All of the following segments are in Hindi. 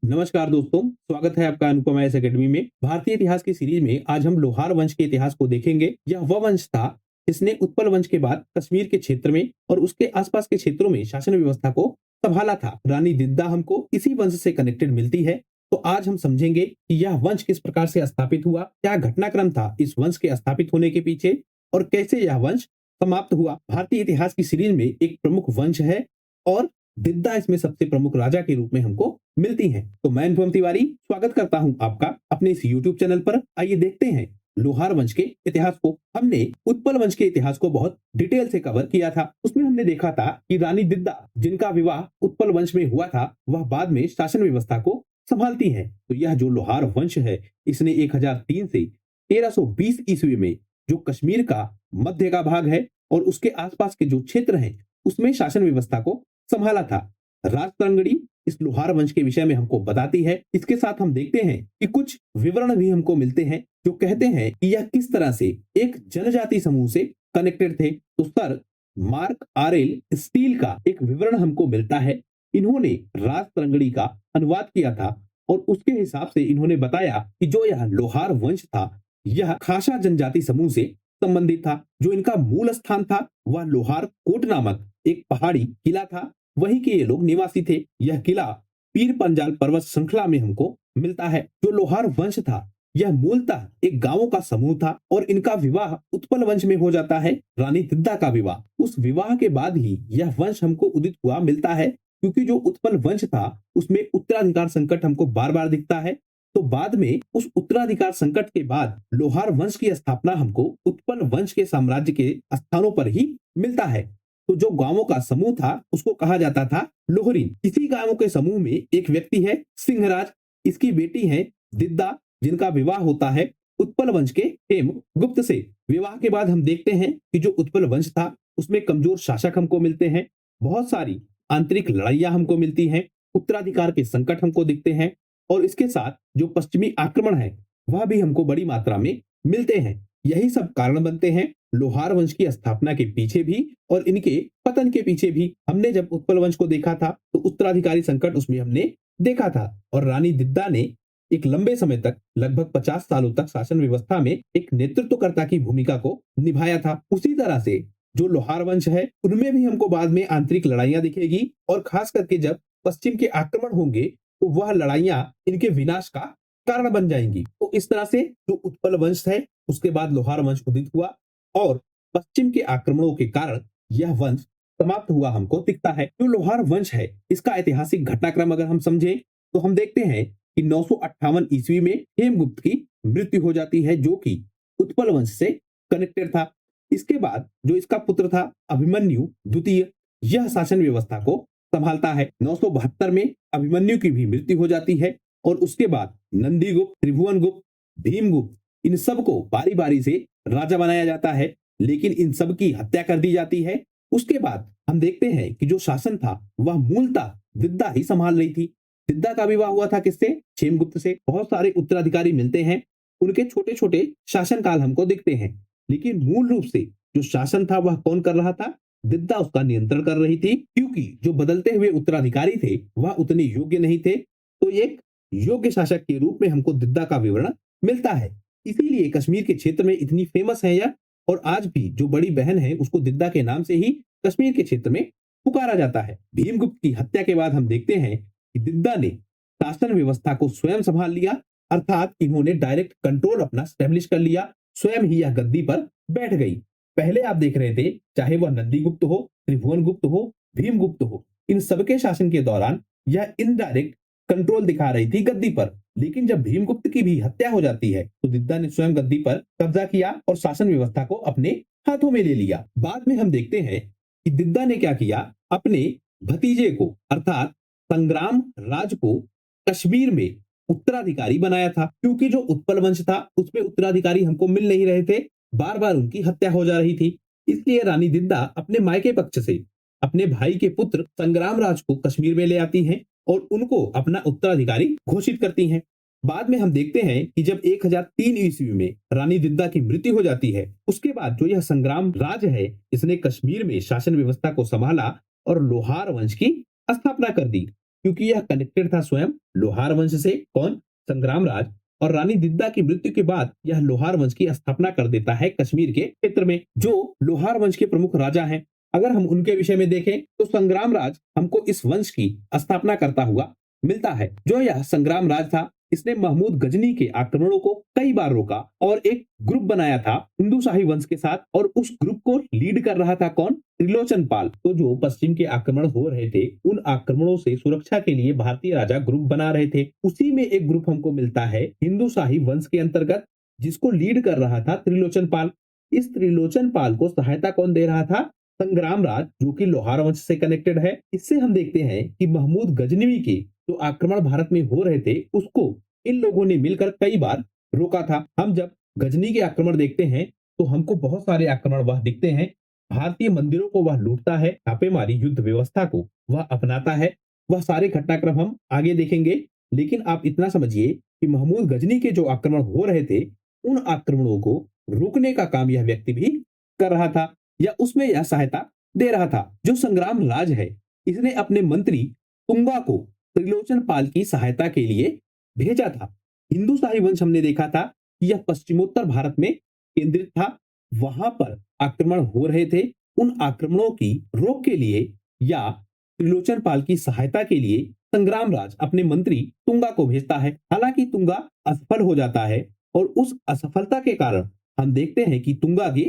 नमस्कार दोस्तों, स्वागत है आपका अनुपमा एस एकेडमी में। भारतीय इतिहास की सीरीज में आज हम लोहार वंश के इतिहास को देखेंगे। यह वह वंश था जिसने उत्पल वंश के बाद कश्मीर के क्षेत्र में और उसके आसपास के क्षेत्रों में शासन व्यवस्था को संभाला था। रानी दिद्दा हमको इसी वंश से कनेक्टेड मिलती है। तो आज हम समझेंगे कि यह वंश किस प्रकार से स्थापित हुआ, क्या घटनाक्रम था इस वंश के स्थापित होने के पीछे और कैसे यह वंश समाप्त हुआ। भारतीय इतिहास की सीरीज में एक प्रमुख वंश है और दिद्दा इसमें सबसे प्रमुख राजा के रूप में हमको मिलती हैं। तो मैं अनुपम तिवारी स्वागत करता हूं आपका अपने इस YouTube चैनल पर। आइए देखते हैं लोहार वंश के इतिहास को। हमने उत्पल वंश के इतिहास को बहुत डिटेल से कवर किया था। उसमें हमने देखा था कि रानी दिद्दा जिनका विवाह उत्पल वंश में हुआ था, वह बाद में शासन व्यवस्था को संभालती है। तो यह जो लोहार वंश है, इसने 1003 से 1320 ईस्वी में जो कश्मीर का मध्य का भाग है और उसके आसपास के जो क्षेत्र हैं, उसमें शासन व्यवस्था को संभाला था। राजतरंगड़ी इस लोहार वंश के विषय में हमको बताती है। इसके साथ हम देखते हैं कि कुछ विवरण भी हमको मिलते हैं जो कहते हैं कि यह किस तरह से एक जनजाति समूह से कनेक्टेड थे। तो सर मार्क आरेल स्टील का एक विवरण हमको मिलता है। इन्होंने राजतरंगड़ी का अनुवाद किया था और उसके हिसाब से इन्होंने बताया कि जो यह लोहार वंश था, यह खासा जनजाति समूह से संबंधित था। जो इनका मूल स्थान था वह लोहार कोट नामक एक पहाड़ी किला था। वहीं के ये लोग निवासी थे। यह किला पीर पंजाल पर्वत श्रृंखला में हमको मिलता है। जो लोहार वंश था, यह मूलतः एक गांवों का समूह था और इनका विवाह उत्पल वंश में हो जाता है। रानी दिद्दा का विवाह, उस विवाह के बाद ही यह वंश हमको उदित हुआ मिलता है। क्योंकि जो उत्पल वंश था उसमें उत्तराधिकार संकट हमको बार बार दिखता है। तो बाद में उस उत्तराधिकार संकट के बाद लोहार वंश की स्थापना हमको उत्पल वंश के साम्राज्य के स्थानों पर ही मिलता है। तो जो गांवों का समूह था उसको कहा जाता था लोहरी। इसी गांवों के समूह में एक व्यक्ति है सिंहराज, इसकी बेटी है दिद्दा, जिनका विवाह होता है उत्पल वंश के हेम गुप्त से। विवाह के बाद हम देखते हैं कि जो उत्पल वंश था उसमें कमजोर शासक हमको मिलते हैं, बहुत सारी आंतरिक लड़ाइयां हमको मिलती हैं, उत्तराधिकार के संकट हमको दिखते हैं और इसके साथ जो पश्चिमी आक्रमण है वह भी हमको बड़ी मात्रा में मिलते हैं। यही सब कारण बनते हैं लोहार वंश की स्थापना के पीछे भी और इनके पतन के पीछे भी। हमने जब उत्पल वंश को देखा था तो उत्तराधिकारी संकट उसमें हमने देखा था और रानी दिद्दा ने एक लंबे समय तक, लगभग 50 सालों तक शासन व्यवस्था में एक नेतृत्वकर्ता की भूमिका को निभाया था। उसी तरह से जो लोहार वंश है उनमें भी हमको बाद में आंतरिक लड़ाइयां दिखेगी और खास करके जब पश्चिम के आक्रमण होंगे तो वह लड़ाइयां इनके विनाश का कारण बन जाएंगी। तो इस तरह से जो उत्पल वंश है उसके बाद लोहार वंश उदित हुआ और पश्चिम के आक्रमणों के कारण यह वंश समाप्त हुआ हमको दिखता है। जो लोहार वंश है इसका ऐतिहासिक घटनाक्रम अगर हम समझें तो हम देखते हैं कि 958 ईस्वी में हेमगुप्त की मृत्यु हो जाती है, जो कि उत्पल वंश से कनेक्टेड था। इसके बाद जो इसका पुत्र था अभिमन्यु द्वितीय, यह शासन व्यवस्था को संभालता है। 972 में अभिमन्यु की भी मृत्यु हो जाती है और उसके बाद नंदीगुप्त, त्रिभुवनगुप्त, भीमगुप्त, इन सबको बारी बारी से राजा बनाया जाता है, लेकिन इन सब की हत्या कर दी जाती है। उसके बाद हम देखते हैं कि जो शासन था वह मूलतः दिद्दा ही संभाल रही थी। दिद्दा का विवाह हुआ था किससे? क्षेमगुप्त से। बहुत सारे उत्तराधिकारी मिलते हैं, उनके छोटे छोटे शासन काल हमको दिखते हैं, लेकिन मूल रूप से जो शासन था वह कौन कर रहा था? दिद्दा उसका नियंत्रण कर रही थी, क्योंकि जो बदलते हुए उत्तराधिकारी थे वह उतने योग्य नहीं थे। तो एक योग्य शासक के रूप में हमको दिद्दा का विवरण मिलता है। इसीलिए कश्मीर के क्षेत्र में इतनी फेमस है यह, और आज भी जो बड़ी बहन है उसको दिद्दा के नाम से ही कश्मीर के क्षेत्र में पुकारा जाता है। भीमगुप्त की हत्या के बाद हम देखते हैं कि दिद्दा ने शासन व्यवस्था को स्वयं संभाल लिया, अर्थात इन्होंने डायरेक्ट कंट्रोल अपना स्टैब्लिश कर लिया, स्वयं ही यह गद्दी पर बैठ गई। पहले आप देख रहे थे चाहे वह नंदीगुप्त हो, त्रिभुवनगुप्त हो, भीमगुप्त हो, इन सबके शासन के दौरान यह इनडायरेक्ट कंट्रोल दिखा रही थी गद्दी पर। लेकिन जब भीमगुप्त की भी हत्या हो जाती है तो दिद्दा ने स्वयं गद्दी पर कब्जा किया और शासन व्यवस्था को अपने हाथों में ले लिया। बाद में हम देखते हैं कि दिद्दा ने क्या किया, अपने भतीजे को अर्थात संग्राम राज को कश्मीर में उत्तराधिकारी बनाया था। क्योंकि जो उत्पल वंश था उसमें उत्तराधिकारी हमको मिल नहीं रहे थे, बार बार उनकी हत्या हो जा रही थी। इसलिए रानी दिद्दा अपने मायके पक्ष से अपने भाई के पुत्र संग्राम राज को कश्मीर में ले आती हैं और उनको अपना उत्तराधिकारी घोषित करती हैं। बाद में हम देखते हैं कि जब 1003 ईस्वी में रानी दिद्दा की मृत्यु हो जाती है, उसके बाद जो यह संग्राम राज है इसने कश्मीर में शासन व्यवस्था को संभाला और लोहार वंश की स्थापना कर दी। क्योंकि यह कनेक्टेड था स्वयं लोहार वंश से। कौन? संग्रामराज। और रानी दिद्दा की मृत्यु के बाद यह लोहार वंश की स्थापना कर देता है कश्मीर के क्षेत्र में। जो लोहार वंश के प्रमुख राजा हैं, अगर हम उनके विषय में देखें तो संग्रामराज हमको इस वंश की स्थापना करता हुआ मिलता है। जो यह संग्रामराज था, इसने महमूद गजनी के आक्रमणों को कई बार रोका और एक ग्रुप बनाया था हिंदू शाही वंश के साथ, और उस ग्रुप को लीड कर रहा था कौन? त्रिलोचन पाल। तो जो पश्चिम के आक्रमण हो रहे थे, उन आक्रमणों से सुरक्षा के लिए भारतीय राजा ग्रुप बना रहे थे। उसी में एक ग्रुप हमको मिलता है हिंदू शाही वंश के अंतर्गत, जिसको लीड कर रहा था त्रिलोचन पाल। इस त्रिलोचन पाल को सहायता कौन दे रहा था? संग्रामराज, जो कि लोहार वंश से कनेक्टेड है। इससे हम देखते हैं कि महमूद गजनवी के जो आक्रमण भारत में हो रहे थे, उसको इन लोगों ने मिलकर कई बार रोका था। हम जब गजनी के आक्रमण देखते हैं तो हमको बहुत सारे आक्रमण वह दिखते हैं। भारतीय मंदिरों को वह लूटता है, छापेमारी युद्ध व्यवस्था को वह अपनाता है। वह सारे घटनाक्रम हम आगे देखेंगे, लेकिन आप इतना समझिए कि महमूद गजनी के जो आक्रमण हो रहे थे, उन आक्रमणों को रोकने का काम यह व्यक्ति भी कर रहा था, या उसमें यह सहायता दे रहा था। जो संग्राम राज है, इसने अपने मंत्री तुंगा को त्रिलोचन पाल की सहायता के लिए भेजा था। हिंदू शाही वंश हमने देखा था कि यह पश्चिमोत्तर भारत में केंद्रित था। वहां पर आक्रमण हो रहे थे, उन आक्रमणों की रोक के लिए या त्रिलोचन पाल की सहायता के लिए संग्रामराज अपने मंत्री तुंगा को भेजता है। हालांकि तुंगा असफल हो जाता है, और उस असफलता के कारण हम देखते हैं कि तुंगा की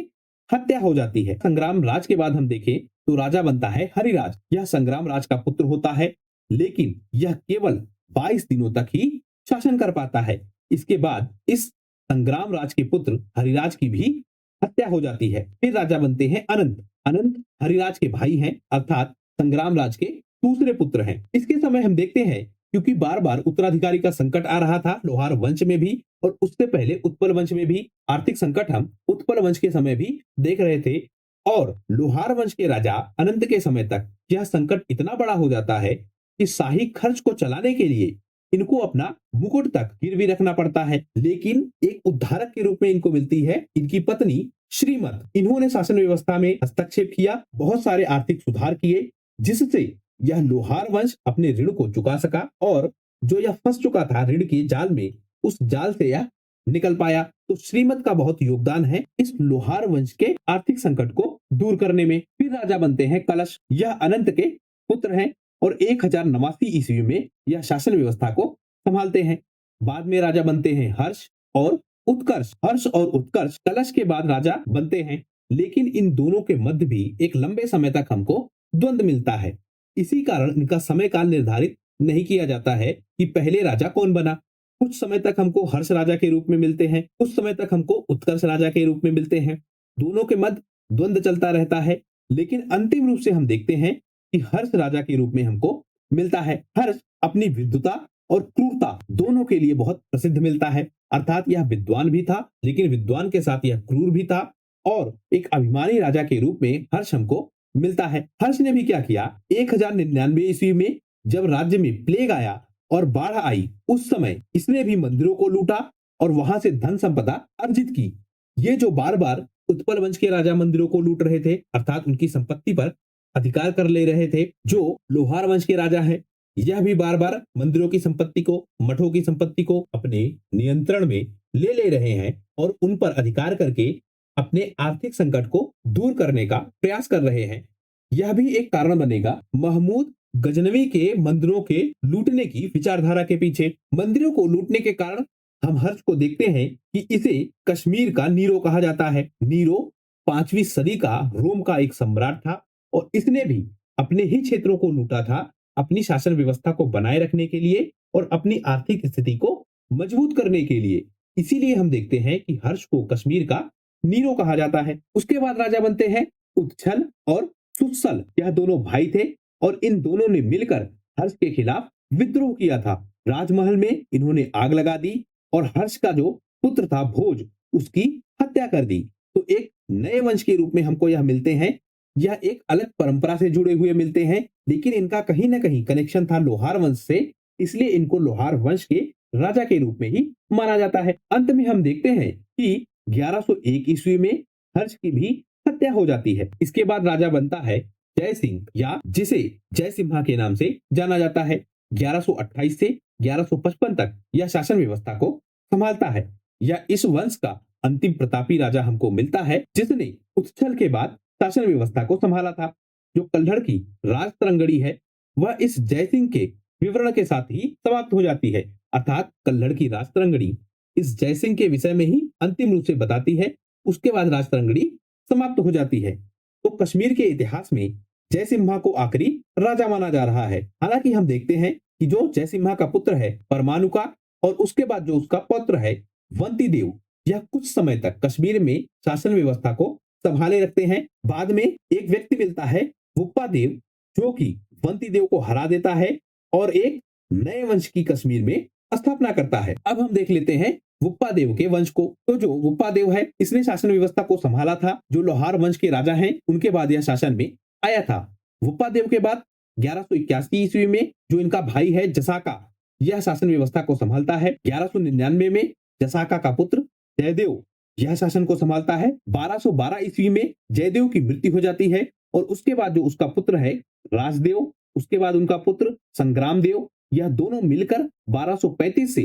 हत्या हो जाती है। संग्राम राज के बाद हम देखें तो राजा बनता है हरिराज। यह संग्राम राज का पुत्र होता है, लेकिन यह केवल 22 दिनों तक ही शासन कर पाता है। इसके बाद इस संग्राम राज के पुत्र हरिराज की भी हत्या हो जाती है। फिर राजा बनते हैं अनंत। अनंत हरिराज के भाई हैं, अर्थात संग्राम राज के दूसरे पुत्र हैं। इसके समय हम देखते हैं, क्योंकि बार बार उत्तराधिकारी का संकट आ रहा था लोहार वंश में भी, और उससे पहले उत्पल वंश में भी आर्थिक संकट हम उत्पल वंश के समय भी देख रहे थे। और लोहार वंश के राजा अनंत के समय तक यह संकट इतना बड़ा हो जाता है कि शाही खर्च को चलाने के लिए इनको अपना मुकुट तक गिरवी रखना पड़ता है। लेकिन एक उद्धारक के रूप में इनको मिलती है इनकी पत्नी श्रीमत। इन्होंने शासन व्यवस्था में हस्तक्षेप किया, बहुत सारे आर्थिक सुधार किए, जिससे यह लोहार वंश अपने ऋण को चुका सका, और जो यह फंस चुका था ऋण के जाल में, उस जाल से यह निकल पाया। तो श्रीमत का बहुत योगदान है इस लोहार वंश के आर्थिक संकट को दूर करने में। फिर राजा बनते हैं कलश। यह अनंत के पुत्र हैं, और 1089 ईस्वी में यह शासन व्यवस्था को संभालते हैं। बाद में राजा बनते हैं हर्ष और उत्कर्ष। हर्ष और उत्कर्ष कलश के बाद राजा बनते हैं, लेकिन इन दोनों के मध्य भी एक लंबे समय तक हमको द्वंद्व मिलता है। इसी कारण इनका समय काल निर्धारित नहीं किया जाता है कि पहले राजा कौन बना। कुछ समय तक हमको हर्ष राजा के रूप में मिलते हैं, कुछ समय तक हमको उत्कर्ष राजा के रूप में मिलते हैं। दोनों के मध्य द्वंद्व चलता रहता है, लेकिन अंतिम रूप से हम देखते हैं कि हर्ष राजा के रूप में हमको मिलता है। हर्ष अपनी विद्वता और क्रूरता दोनों के लिए बहुत प्रसिद्ध मिलता है, अर्थात यह विद्वान भी था, लेकिन विद्वान के साथ यह क्रूर भी था, और एक अभिमानी राजा के रूप में हर्ष हमको मिलता है। हर्ष ने भी क्या किया, 1099 ईस्वी में जब राज्य में प्लेग आया और बाढ़ आई, उस समय इसने भी मंदिरों को लूटा और वहां से धन संपदा अर्जित की। ये जो बार बार उत्पल वंश के राजा मंदिरों को लूट रहे थे, अर्थात उनकी संपत्ति पर अधिकार कर ले रहे थे, जो लोहार वंश के राजा हैं, यह भी बार बार मंदिरों की संपत्ति को, मठों की संपत्ति को अपने नियंत्रण में ले रहे हैं, और उन पर अधिकार करके अपने आर्थिक संकट को दूर करने का प्रयास कर रहे हैं। यह भी एक कारण बनेगा महमूद गजनवी के मंदिरों के लूटने की विचारधारा के पीछे। मंदिरों को लूटने के कारण हम हर्ष को देखते हैं कि इसे कश्मीर का नीरो कहा जाता है। नीरो 5वीं सदी का रोम का एक सम्राट था, और इसने भी अपने ही क्षेत्रों को लूटा था अपनी शासन व्यवस्था को बनाए रखने के लिए और अपनी आर्थिक स्थिति को मजबूत करने के लिए। इसीलिए हम देखते हैं कि हर्ष को कश्मीर का नीरो कहा जाता है। उसके बाद राजा बनते हैं उत्छल और सुत्सल। यह दोनों भाई थे, और इन दोनों ने मिलकर हर्ष के खिलाफ विद्रोह किया था। राजमहल में इन्होंने आग लगा दी, और हर्ष का जो पुत्र था भोज, उसकी हत्या कर दी। तो एक नए वंश के रूप में हमको यह मिलते हैं। यह एक अलग परंपरा से जुड़े हुए मिलते हैं, लेकिन इनका कहीं ना कहीं कनेक्शन था लोहार वंश से, इसलिए इनको लोहार वंश के राजा के रूप में ही माना जाता है। अंत में हम देखते हैं कि 1101 ईस्वी में हर्ष की भी हत्या हो जाती है। इसके बाद राजा बनता है जय सिंह, या जिसे जय सिम्हा के नाम से जाना जाता है। 1128 से 1155 तक यह शासन व्यवस्था को संभालता है। यह इस वंश का अंतिम प्रतापी राजा हमको मिलता है जिसने उच्छल के बाद शासन व्यवस्था को संभाला था। जो कल्हड़ की राजतरंगड़ी है वह इस जयसिंह के विवरण के साथ ही समाप्त हो जाती है, अर्थात कल्हड़ की राजतरंगड़ी इस जयसिंह के विषय में ही अंतिम रूप से बताती है। उसके बाद राजतरंगड़ी समाप्त हो जाती है। तो कश्मीर के इतिहास में जयसिम्हा को आखिरी राजा माना जा रहा है। हालांकि हम देखते हैं कि जो जयसिम्हा का पुत्र है परमाणु का और उसके बाद जो उसका पौत्र है वंती देव, यह कुछ समय तक कश्मीर में शासन व्यवस्था को संभाले रखते हैं। बाद में एक व्यक्ति मिलता है वुप्पा देव जो कि वंती देव को हरा देता है और एक नए वंश की कश्मीर में स्थापना करता है। अब हम देख लेते हैं वुप्पा देव के वंश को। तो जो वुप्पा देव है इसने शासन व्यवस्था को संभाला था। जो लोहार वंश के राजा हैं उनके बाद यह शासन में आया था। वुप्पा देव के बाद 1181 ईस्वी में जो इनका भाई है जसाका यह शासन व्यवस्था को संभालता है। 1199 में जसाका का पुत्र जयदेव यह शासन को संभालता है। 1212 ईस्वी में जयदेव की मृत्यु हो जाती है और उसके बाद जो उसका पुत्र है राजदेव, उसके बाद उनका पुत्र संग्राम देव, यह दोनों मिलकर 1235 से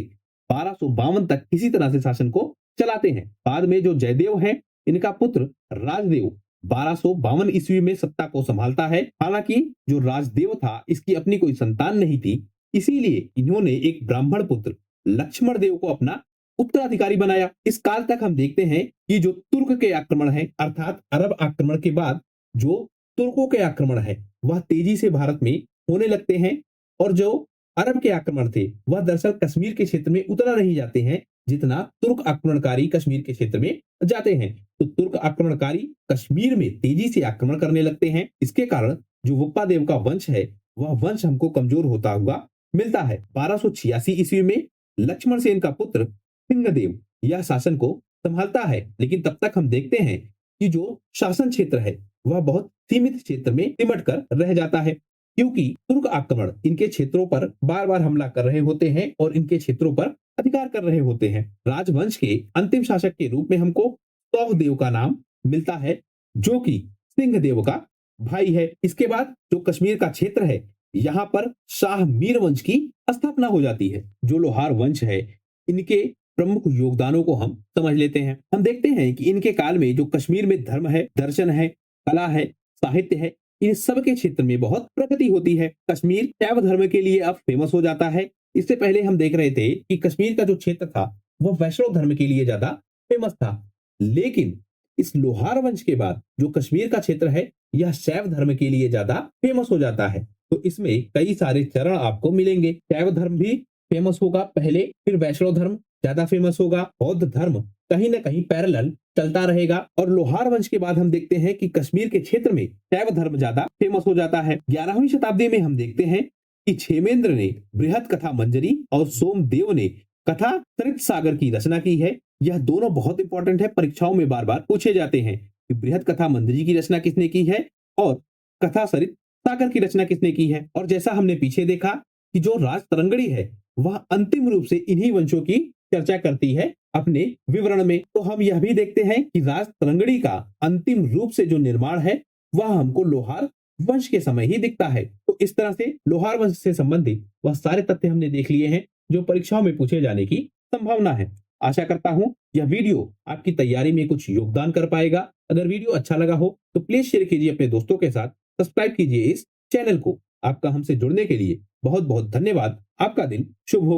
1252 तक किसी तरह से शासन को चलाते हैं। बाद में जो जयदेव है इनका पुत्र राजदेव 1252 ईस्वी में सत्ता को संभालता है। हालांकि जो राजदेव था इसकी अपनी कोई संतान नहीं थी, इसीलिए इन्होंने एक ब्राह्मण पुत्र लक्ष्मण देव को अपना उत्तराधिकारी बनाया। इस काल तक हम देखते हैं कि जो तुर्क के आक्रमण है अर्थात अरब आक्रमण के बाद जो तुर्कों के आक्रमण है वह तेजी से भारत में होने लगते हैं और जो अरब के आक्रमण थे वह दरअसल कश्मीर के क्षेत्र में उतना नहीं जाते हैं जितना तुर्क आक्रमणकारी कश्मीर के क्षेत्र में जाते हैं। तो तुर्क आक्रमणकारी कश्मीर में तेजी से आक्रमण करने लगते हैं। इसके कारण जो वुप्पा देव का वंश है वह वंश हमको कमजोर होता हुआ मिलता है। 1286 ईस्वी में लक्ष्मण सेन का पुत्र सिंहदेव यह शासन को संभालता है, लेकिन तब तक हम देखते हैं कि जो शासन क्षेत्र है वह बहुत सीमित क्षेत्र में सिमट कर रह जाता है, क्योंकि तुर्क आक्रमण इनके क्षेत्रों पर बार बार हमला कर रहे होते हैं और इनके क्षेत्रों पर अधिकार कर रहे होते हैं। राजवंश के अंतिम शासक के रूप में हमको सौदेव का नाम मिलता है जो कि सिंहदेव का भाई है। इसके बाद जो कश्मीर का क्षेत्र है यहाँ पर शाह मीर वंश की स्थापना हो जाती है। जो लोहार वंश है इनके प्रमुख योगदानों को हम समझ लेते हैं। हम देखते हैं कि इनके काल में जो कश्मीर में धर्म है, दर्शन है, कला है, साहित्य है, इन सब के क्षेत्र में बहुत प्रगति होती है। कश्मीर शैव धर्म के लिए अब फेमस हो जाता है। इससे पहले हम देख रहे थे कि कश्मीर का जो क्षेत्र था वह वैष्णव धर्म के लिए ज्यादा फेमस था, लेकिन इस लोहार वंश के बाद जो कश्मीर का क्षेत्र है यह शैव धर्म के लिए ज्यादा फेमस हो जाता है। तो इसमें कई सारे चरण आपको मिलेंगे। शैव धर्म भी फेमस होगा पहले, फिर वैष्णव धर्म ज्यादा फेमस होगा, बौद्ध धर्म कहीं ना कहीं पैरेलल चलता रहेगा और लोहार वंश के बाद हम देखते हैं कि कश्मीर के क्षेत्र में शैव धर्म ज्यादा फेमस हो जाता है। 11वीं शताब्दी में हम देखते हैं कि क्षेमेंद्र ने बृहत कथा मंजरी और सोमदेव ने कथा सरित सागर की रचना की है। यह दोनों बहुत इंपॉर्टेंट है, परीक्षाओं में बार बार पूछे जाते हैं कि बृहत कथा मंजरी की रचना किसने की है और कथा सरित सागर की रचना किसने की है। और जैसा हमने पीछे देखा कि जो राजतरंगड़ी है वह अंतिम रूप से इन्हीं वंशों की चर्चा करती है अपने विवरण में। तो हम यह भी देखते हैं कि राजतरंगड़ी का अंतिम रूप से जो निर्माण है वह हमको लोहार वंश के समय ही दिखता है। तो इस तरह से लोहार वंश से संबंधित वह सारे तथ्य हमने देख लिए हैं जो परीक्षाओं में पूछे जाने की संभावना है। आशा करता हूं यह वीडियो आपकी तैयारी में कुछ योगदान कर पाएगा। अगर वीडियो अच्छा लगा हो तो प्लीज शेयर कीजिए अपने दोस्तों के साथ, सब्सक्राइब कीजिए इस चैनल को। आपका हमसे जुड़ने के लिए बहुत बहुत धन्यवाद। आपका दिन शुभ हो।